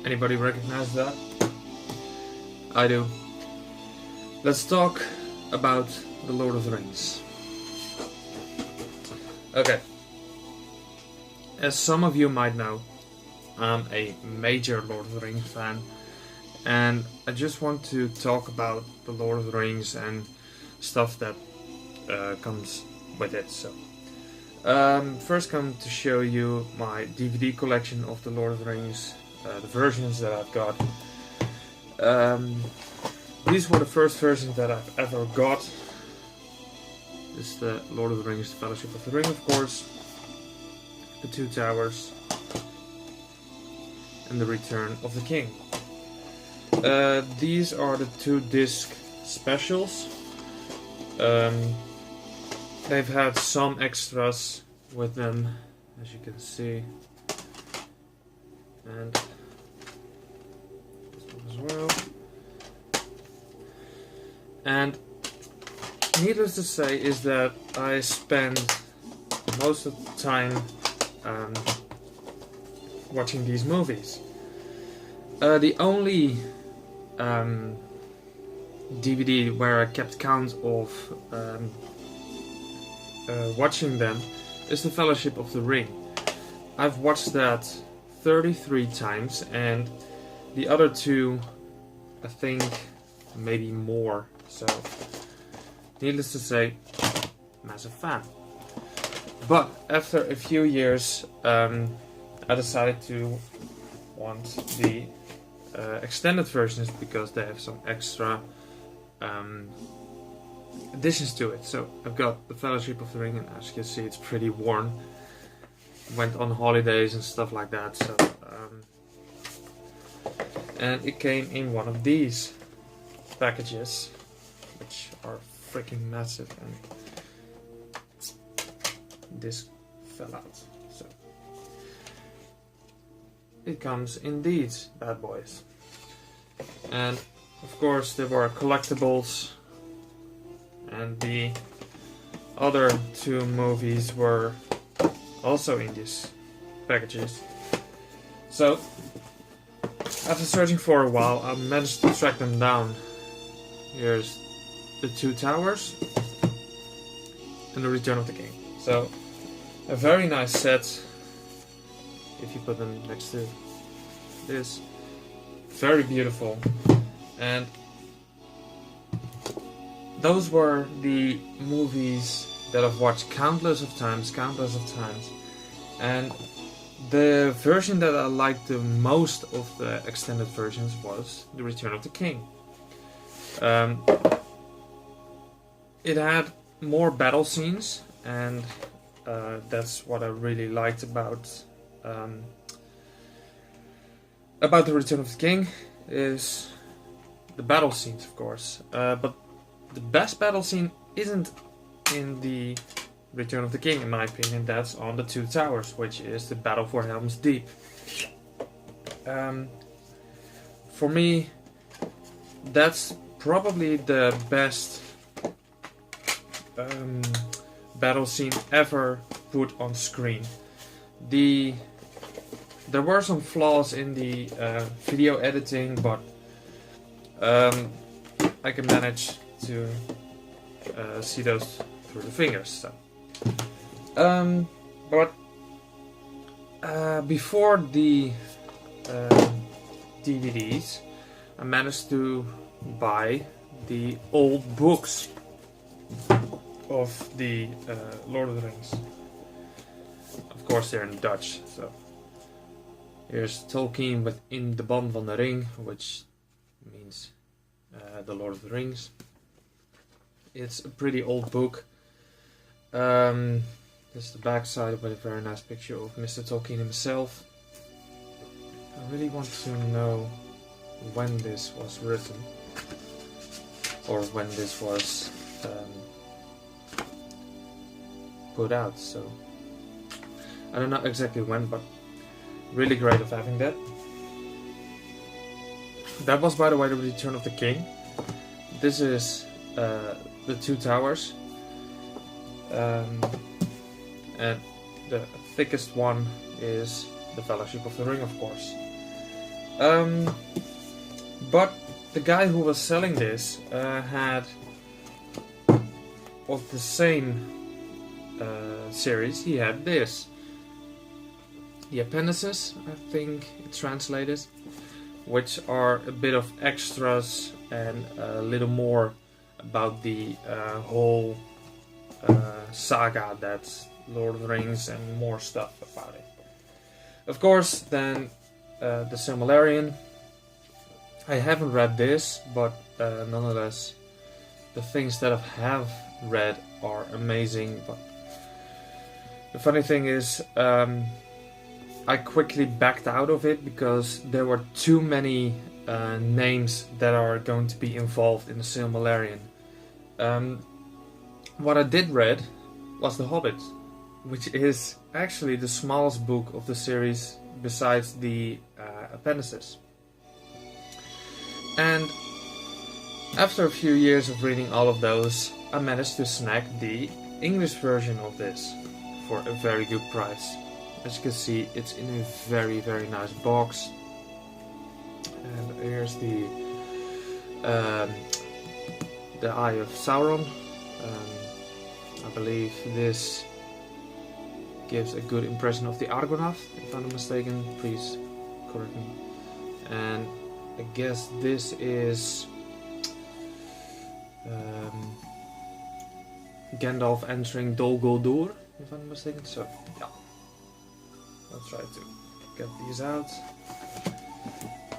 Anybody recognize that? I do. Let's talk about the Lord of the Rings. Okay. As some of you might know, I'm a major Lord of the Rings fan, and I just want to talk about the Lord of the Rings and stuff that comes with it. So, first, come to show you my DVD collection of the Lord of the Rings, the versions that I've got. These were the first versions that I've ever got. This is the Lord of the Rings, Fellowship of the Ring, of course, the Two Towers, and the Return of the King. These are the 2-disc specials. They've had some extras with them, as you can see, and this one as well. And needless to say is that I spend most of the time watching these movies. The only DVD where I kept count of watching them is the Fellowship of the Ring. I've watched that 33 times, and the other two, I think, maybe more. So, needless to say, massive fan. But after a few years, I decided to want the extended versions because they have some extra additions to it. So I've got the Fellowship of the Ring, and as you can see, it's pretty worn. Went on holidays and stuff like that. So, and it came in one of these packages, which are freaking massive, and this fell out. So it comes in these bad boys, and of course there were collectibles, and the other two movies were also in these packages. So after searching for a while, I managed to track them down. Here's the Two Towers and the Return of the King. So a very nice set if you put them next to this. Very beautiful. And those were the movies that I've watched countless of times. And the version that I liked the most of the extended versions was the Return of the King. It had more battle scenes, and that's what I really liked about the Return of the King, is the battle scenes, of course. But the best battle scene isn't in the Return of the King, in my opinion. That's on the Two Towers, which is the battle for Helm's Deep. For me, that's probably the best battle scene ever put on screen. There were some flaws in the video editing, but I can manage to see those through the fingers. So. But before the DVDs, I managed to buy the old books of the Lord of the Rings. Of course, they're in Dutch. So here's Tolkien with In de Ban van de Ring, which means the Lord of the Rings. It's a pretty old book. This is the back side with a very nice picture of Mr. Tolkien himself. I really want to know when this was written, or when this was put out. So I don't know exactly when, but really great of having that. That was, by the way, the Return of the King. This is the Two Towers. And the thickest one is the Fellowship of the Ring, of course. But the guy who was selling this had of the same series. He had this, the appendices, I think it translated, which are a bit of extras and a little more about the whole saga that's Lord of the Rings and more stuff about it. Of course, then the Silmarillion. I haven't read this, but nonetheless, the things that I have read are amazing. But the funny thing is, I quickly backed out of it because there were too many names that are going to be involved in the Silmarillion. What I did read was The Hobbit, which is actually the smallest book of the series besides the appendices. And after a few years of reading all of those, I managed to snag the English version of this for a very good price. As you can see, it's in a very, very nice box. And here's the Eye of Sauron. I believe this gives a good impression of the Argonath, if I'm not mistaken. Please correct me. And I guess this is Gandalf entering Dol Guldur, if I'm not mistaken. So, yeah. I'll try to get these out.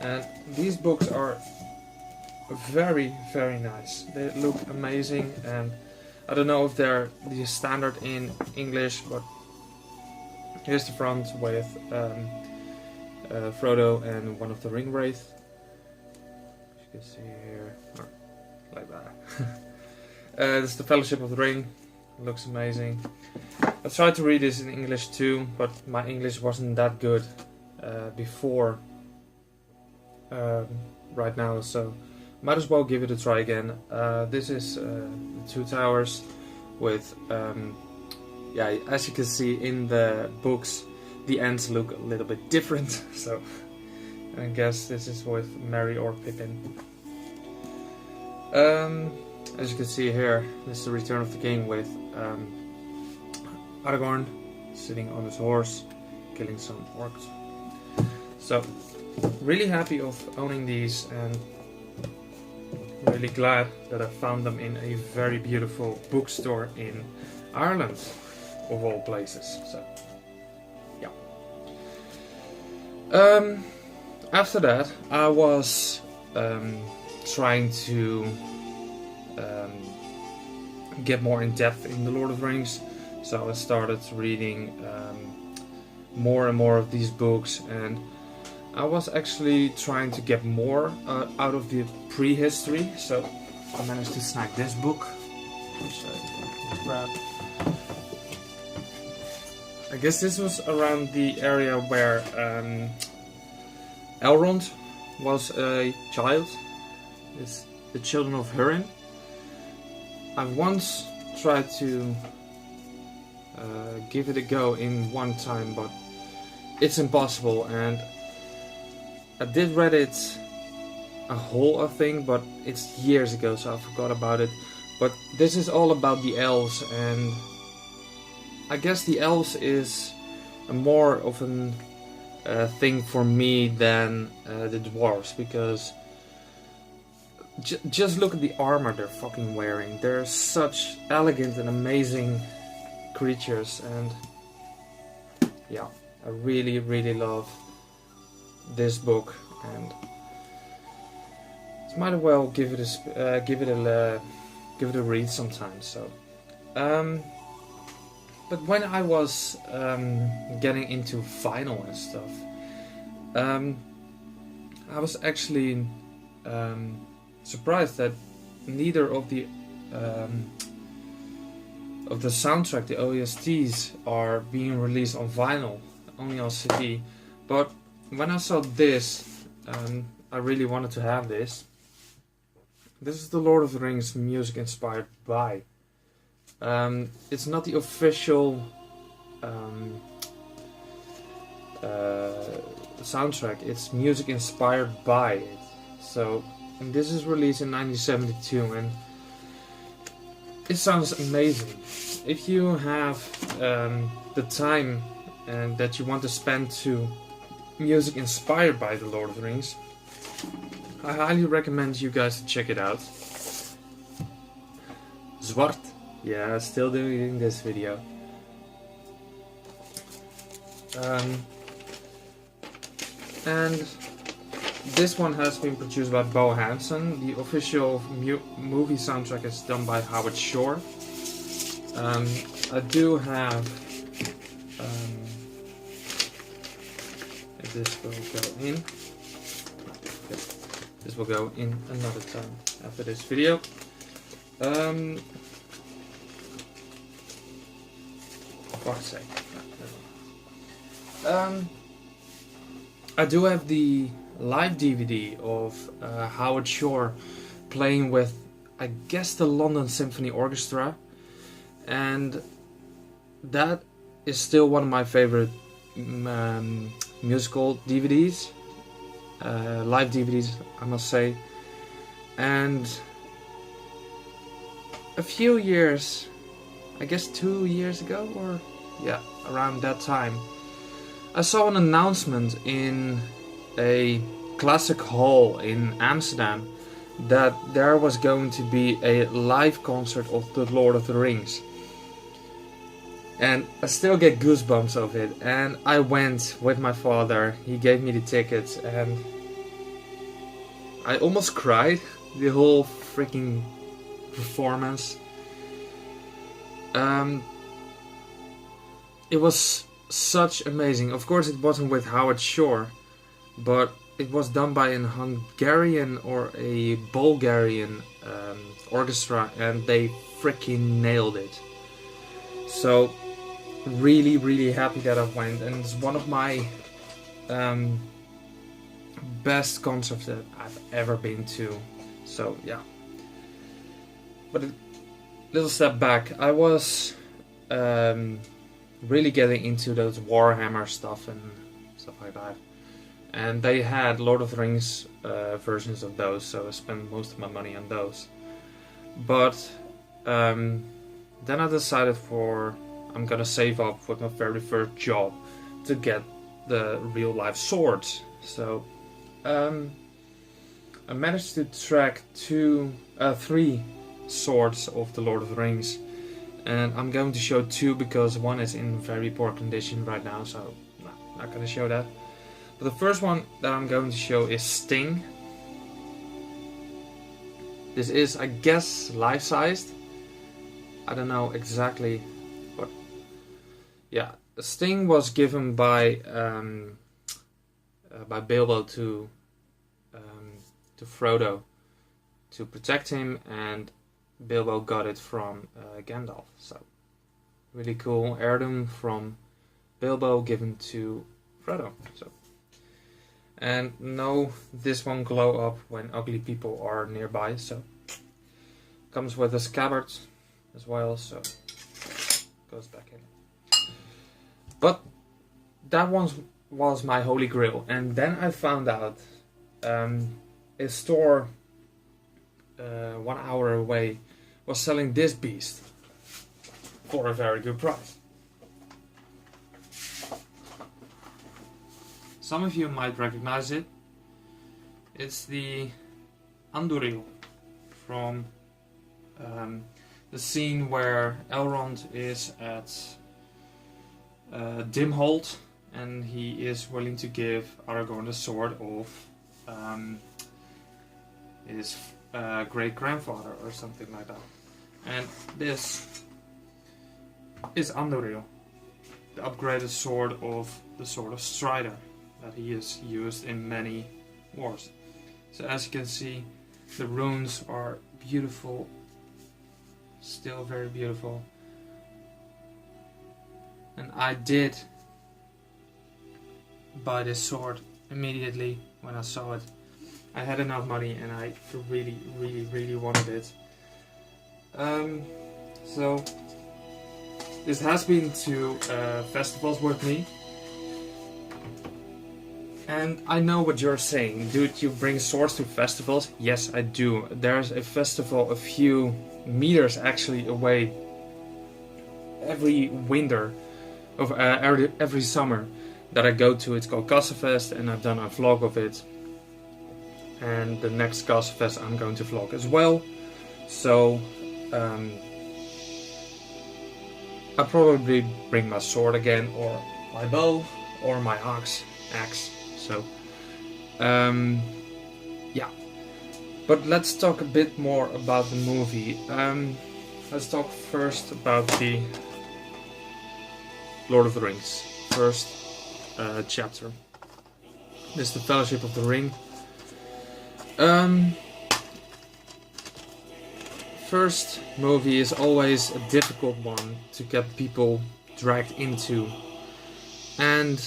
And these books are very, very nice. They look amazing, and I don't know if they're the standard in English, but here's the front with Frodo and one of the ring wraith. You can see here, like that. This is the Fellowship of the Ring. It looks amazing. I tried to read this in English too, but my English wasn't that good before right now, so might as well give it a try again. This is the Two Towers with, yeah, as you can see in the books, the ends look a little bit different, so I guess this is with Merry or Pippin. As you can see here, this is the Return of the King with Aragorn sitting on his horse, killing some orcs. So, really happy of owning these, and really glad that I found them in a very beautiful bookstore in Ireland, of all places. So, yeah. After that, I was trying to get more in depth in the Lord of the Rings, so I started reading more and more of these books, and I was actually trying to get more out of the prehistory, so I managed to snag this book, which I grabbed. I guess this was around the area where Elrond was a child. It's the Children of Húrin. I've once tried to give it a go in one time, but it's impossible, and I did read it a whole thing, but it's years ago, so I forgot about it. But this is all about the elves, and I guess the elves is more of a thing for me than the dwarves, because just look at the armor they're fucking wearing. They're such elegant and amazing creatures, and yeah, I really, really love this book, and might as well give it a read sometime. So, but when I was getting into vinyl and stuff, I was actually surprised that neither of the soundtrack, the OSTs, are being released on vinyl, only on CD. But when I saw this, I really wanted to have this. This is the Lord of the Rings music inspired by. It's not the official soundtrack. It's music inspired by it. So, and this is released in 1972, and it sounds amazing. If you have the time and that you want to spend to music inspired by the Lord of the Rings, I highly recommend you guys to check it out. Zwart. Yeah, still doing this video. And this one has been produced by Bo Hansen. The official movie soundtrack is done by Howard Shore. I do have... if this will go in... Okay. This will go in another time after this video. Fuck's sake. I do have the live DVD of Howard Shore playing with, I guess, the London Symphony Orchestra, and that is still one of my favorite musical DVDs, live DVDs, I must say. And a few years, I guess 2 years ago, or yeah, around that time, I saw an announcement in a classic hall in Amsterdam that there was going to be a live concert of the Lord of the Rings. And I still get goosebumps of it. And I went with my father. He gave me the tickets and I almost cried the whole freaking performance. It was such amazing. Of course it wasn't with Howard Shore, but it was done by an Hungarian or a Bulgarian orchestra, and they freaking nailed it. So really, really happy that I went, and it's one of my best concerts that I've ever been to. So yeah. But a little step back, I was really getting into those Warhammer stuff and stuff like that. And they had Lord of the Rings versions of those, so I spent most of my money on those. But then I decided I'm gonna save up with my very first job to get the real life swords. So I managed to track 3 swords of the Lord of the Rings. And I'm going to show 2 because one is in very poor condition right now, so no, not going to show that. But the first one that I'm going to show is Sting. This is, I guess, life-sized. I don't know exactly, but yeah, Sting was given by Bilbo to Frodo to protect him, and Bilbo got it from Gandalf. So really cool heirloom from Bilbo given to Frodo. So, and no, this won't glow up when ugly people are nearby. So comes with a scabbard as well. So goes back in. But that one was my holy grail. And then I found out a store 1 hour away was selling this beast for a very good price. Some of you might recognize it. It's the Andúril from the scene where Elrond is at Dimholt, and he is willing to give Aragorn the sword of his great-grandfather or something like that. And this is Andúril, the upgraded sword of the Sword of Strider that he has used in many wars. So as you can see, the runes are beautiful, still very beautiful. And I did buy this sword immediately when I saw it. I had enough money and I really, really, really wanted it. So this has been to festivals with me. And I know what you're saying, dude, you bring swords to festivals? Yes, I do. There's a festival a few meters actually away every winter, of every summer that I go to. It's called Kassafest, and I've done a vlog of it. And the next Kassafest I'm going to vlog as well. So, I'll probably bring my sword again, or my bow, or my axe. So, yeah. But let's talk a bit more about the movie. Let's talk first about the Lord of the Rings first chapter. This is the Fellowship of the Ring. First movie is always a difficult one to get people dragged into, and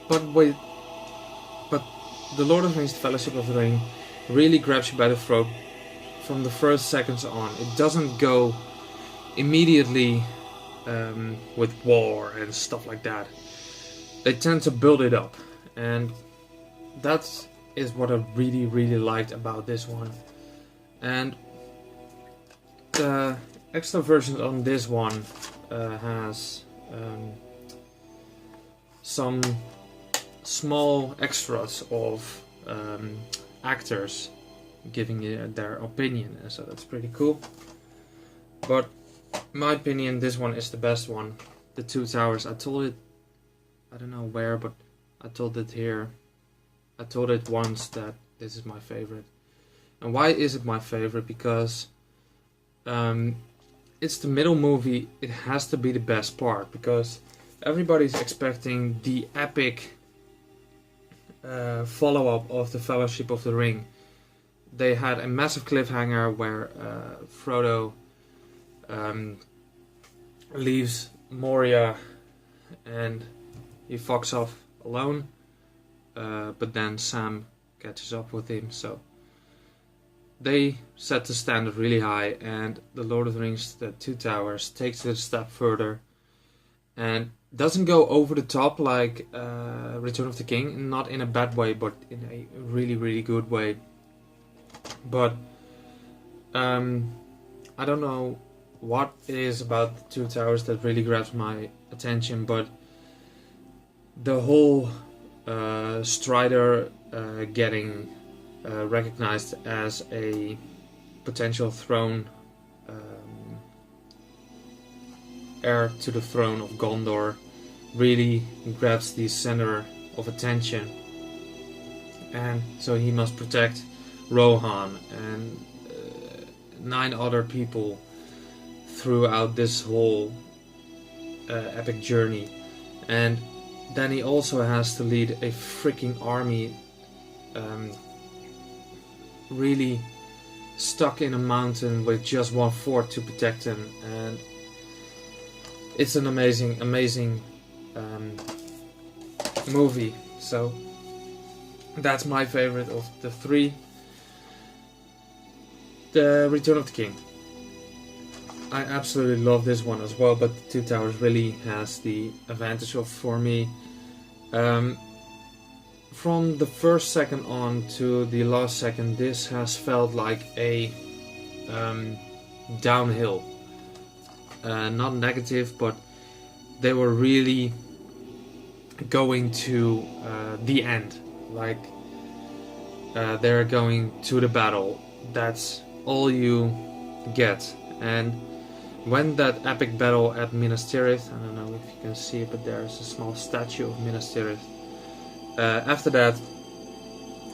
but the Lord of the Rings, the Fellowship of the Ring, really grabs you by the throat from the first seconds on. It doesn't go immediately with war and stuff like that. They tend to build it up, and that is what I really liked about this one. And the extra versions on this one has some small extras of actors giving their opinion, and so that's pretty cool. But in my opinion, this one is the best one. The Two Towers. I told it, I don't know where, but I told it here. I told it once that this is my favorite. And why is it my favorite? Because it's the middle movie. It has to be the best part, because everybody's expecting the epic follow-up of the Fellowship of the Ring. They had a massive cliffhanger where Frodo leaves Moria and he fucks off alone, but then Sam catches up with him. So they set the standard really high, and the Lord of the Rings, the Two Towers, takes it a step further and doesn't go over the top like Return of the King, not in a bad way, but in a really good way. But I don't know what it is about the Two Towers that really grabs my attention, but the whole Strider getting recognized as a potential throne heir to the throne of Gondor really grabs the center of attention, and so he must protect Rohan and 9 other people throughout this whole epic journey. And then he also has to lead a freaking army really stuck in a mountain with just one fort to protect him. And it's an amazing movie. So that's my favorite of the 3. The Return of the King. I absolutely love this one as well, but the Two Towers really has the advantage of, for me, from the first second on to the last second, this has felt like a downhill. Not negative, but they were really going to the end. Like they're going to the battle. That's all you get. And when that epic battle at Minas Tirith, I don't know if you can see it, but there's a small statue of Minas Tirith. After that,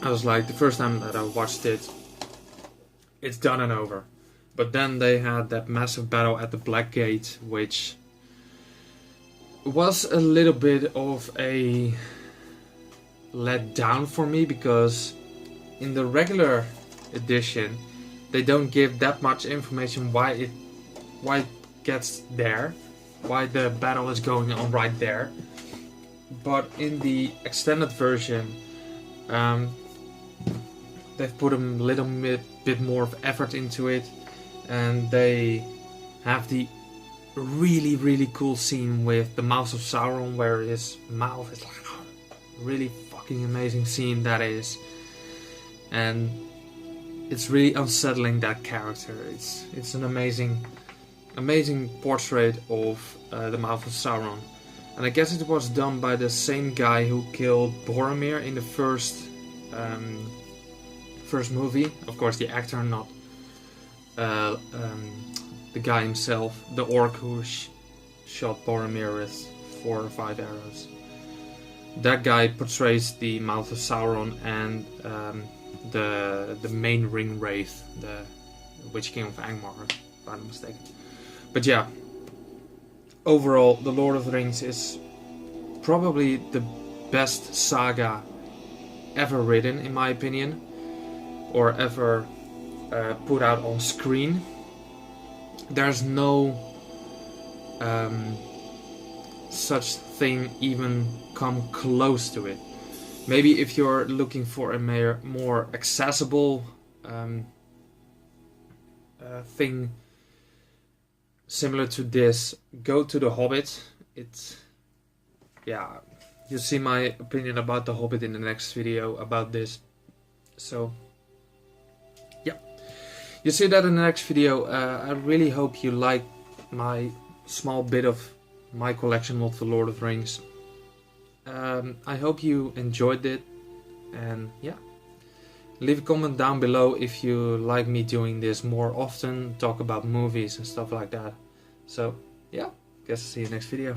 I was like, the first time that I watched it, it's done and over. But then they had that massive battle at the Black Gate, which was a little bit of a let down for me, because in the regular edition they don't give that much information why it gets there, why the battle is going on right there. But in the extended version, they've put a little bit more of effort into it, and they have the really cool scene with the Mouth of Sauron, where his mouth is like really fucking amazing scene that is, and it's really unsettling, that character. It's an amazing portrait of the Mouth of Sauron, and I guess it was done by the same guy who killed Boromir in the first movie. Of course, the actor, not the guy himself, the orc who shot Boromir with 4 or 5 arrows. That guy portrays the Mouth of Sauron and the main ring wraith, the Witch King of Angmar, if I'm not mistaken. But yeah, overall, The Lord of the Rings is probably the best saga ever written, in my opinion, or ever put out on screen. There's no such thing even come close to it. Maybe if you're looking for a more accessible thing similar to this, go to The Hobbit. Yeah, you'll see my opinion about The Hobbit in the next video about this. So yeah, you'll see that in the next video. I really hope you like my small bit of my collection of The Lord of the Rings. I hope you enjoyed it, and yeah, leave a comment down below if you like me doing this more often, talk about movies and stuff like that. So yeah, guess I'll see you next video.